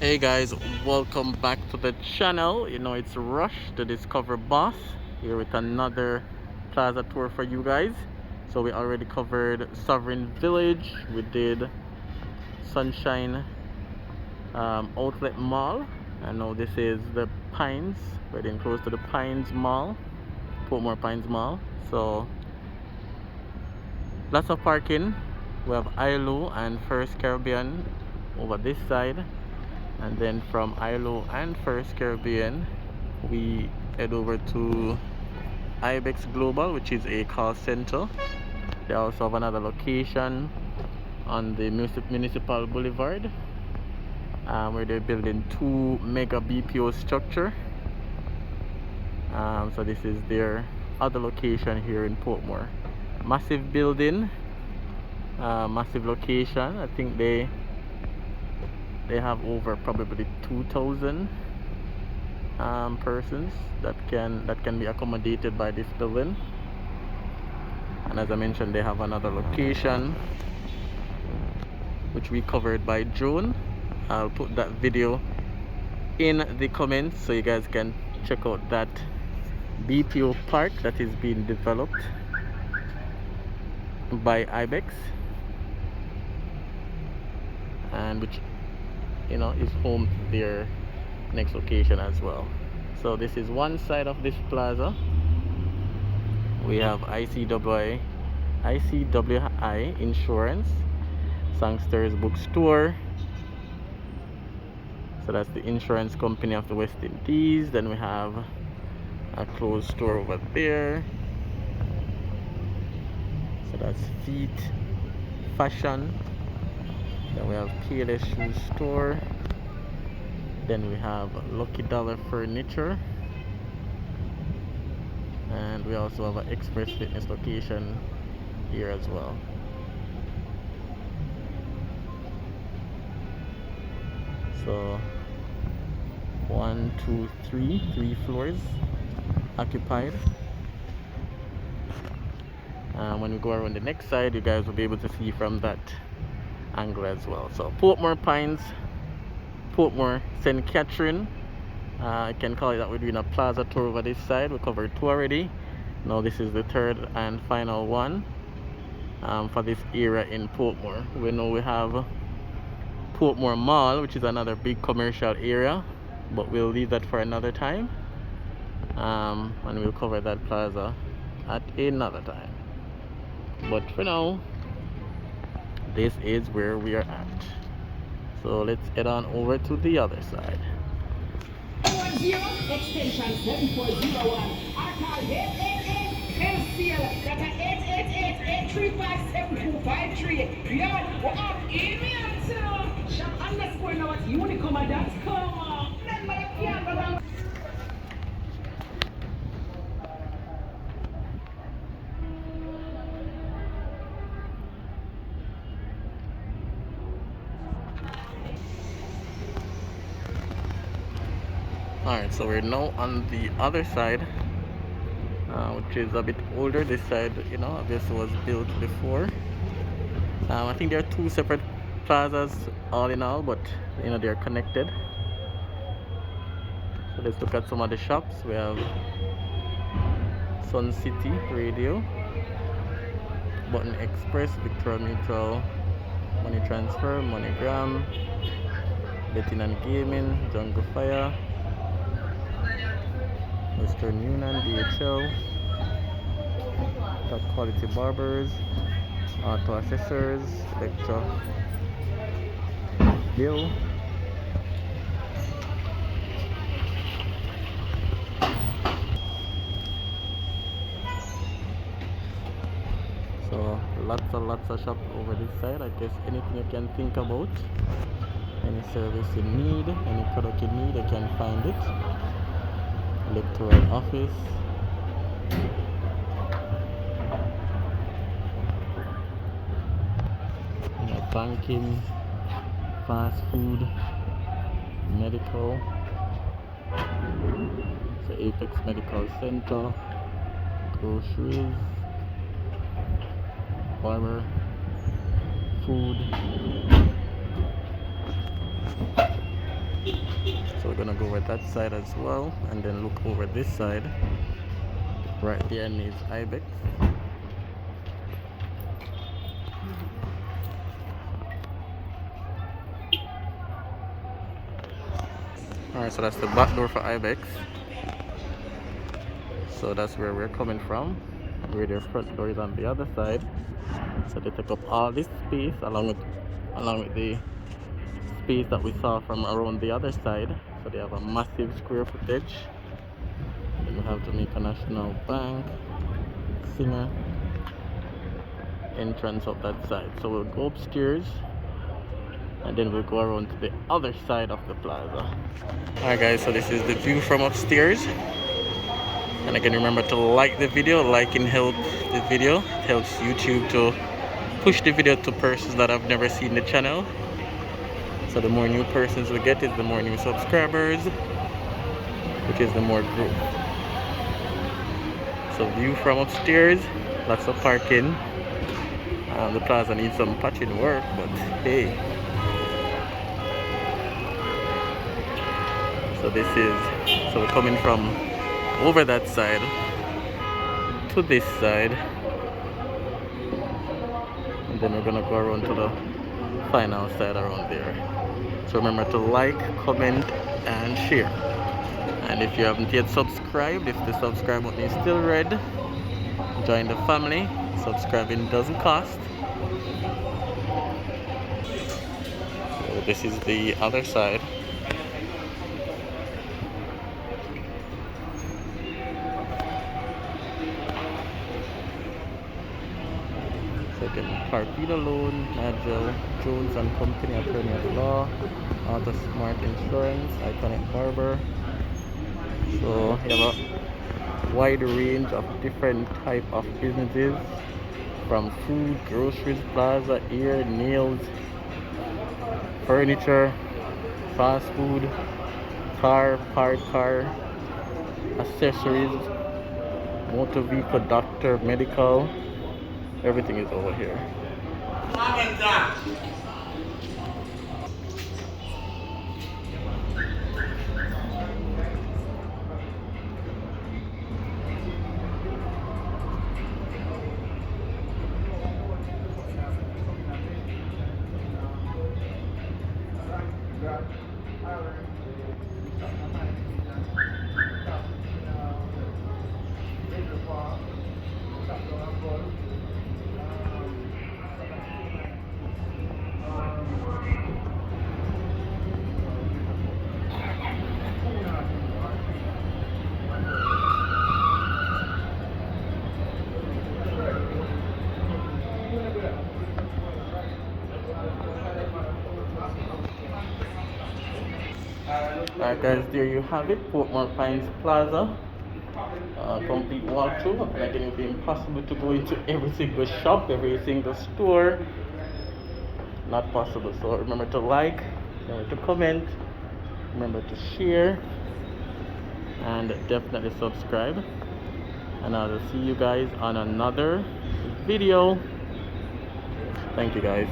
Hey guys, welcome back to the channel. It's Rush to discover Bath here with another plaza tour for you guys. So we already covered Sovereign Village, we did Sunshine Outlet Mall, and now this is the Pines. We're getting close to the Pines Mall, Portmore Pines Mall. So lots of parking. We have ILO and First Caribbean over this side, and then from ILO and First Caribbean we head over to Ibex Global, which is a call center. They also have another location on the Municipal Boulevard, where they're building two mega BPO structure. So this is their other location here in Portmore. Massive building, massive location. I think they have over probably 2,000 persons that can be accommodated by this building. And as I mentioned, they have another location which we covered by drone. I'll put that video in the comments so you guys can check out that BPO park that is being developed by Ibex, and which is home to their next location as well. So this is one side of this plaza. We have ICWI Insurance, Sangster's Bookstore. So that's the insurance company of the West Indies. Then we have a clothes store over there. So that's Feet Fashion. Then we have Payless Shoe Store. Then we have Lucky Dollar Furniture. And we also have an Express Fitness location here as well. So 1, 2, 3 floors occupied. When we go around the next side, you guys will be able to see from that angle as well. So Portmore Pines, Portmore St. Catherine, I can call it that. We're doing a plaza tour over this side. We covered two already. Now this is the third and final one for this area in Portmore. We know we have Portmore Mall, which is another big commercial area, but we'll leave that for another time, and we'll cover that plaza at another time. But for now, this is where we are at. So let's head on over to the other side. 10 extension 7401. I call 888 LCL. That's 888-835-7253. Yo, what up? Email to shop_now@unicomma.com. Remember you can't go wrong. Alright, so we're now on the other side, which is a bit older. This side, obviously was built before. I think there are two separate plazas all in all, but they're connected. So let's look at some of the shops. We have Sun City Radio, Button Express, Victoria Mutual, Money Transfer, MoneyGram, Betting and Gaming, Jungle Fire, Western Union, DHL, Top Quality Barbers, Auto Accessors, Electra Bill, so lots of shop over this side. I guess anything you can think about, any service you need, any product you need, you can find it. Electoral office, banking, fast food, medical. So Apex Medical Center, groceries, barber, food, So we're gonna go over that side as well, and then look over this side. Right there needs ibex. Alright, so that's the back door for ibex. So that's where we're coming from. Where their front door is on the other side. So they take up all this space along with the space that we saw from around the other side. So they have a massive square footage. Then we have Jamaica National Bank, Singer, entrance up that side. So we'll go upstairs and then we'll go around to the other side of the plaza. Alright guys, so this is the view from upstairs. And again, remember to like the video. Liking helps the video. It helps YouTube to push the video to persons that have never seen the channel. So the more new persons we get is the more new subscribers, which is the more growth. So view from upstairs, lots of parking. The plaza needs some patching work, but hey. So we're coming from over that side to this side, and then we're gonna go around to the final side around there. So remember to like, comment and share, and if you haven't yet subscribed, if the subscribe button is still red, join the family. Subscribing doesn't cost. So this is the other side. Second, Carpino Loan, Nigel Jones and Company, Attorney at Law, Auto Smart Insurance, Iconic Barber. So you have a wide range of different type of businesses, from food, groceries, plaza, hair, nails, furniture, fast food, car, parked car, accessories, motor vehicle, doctor, medical. Everything is over here. Alright guys, there you have it, Portmore Pines Plaza. Complete walkthrough, and again it will be impossible to go into every single shop, every single store. Not possible. So remember to like, remember to comment, remember to share, and definitely subscribe. And I will see you guys on another video. Thank you guys.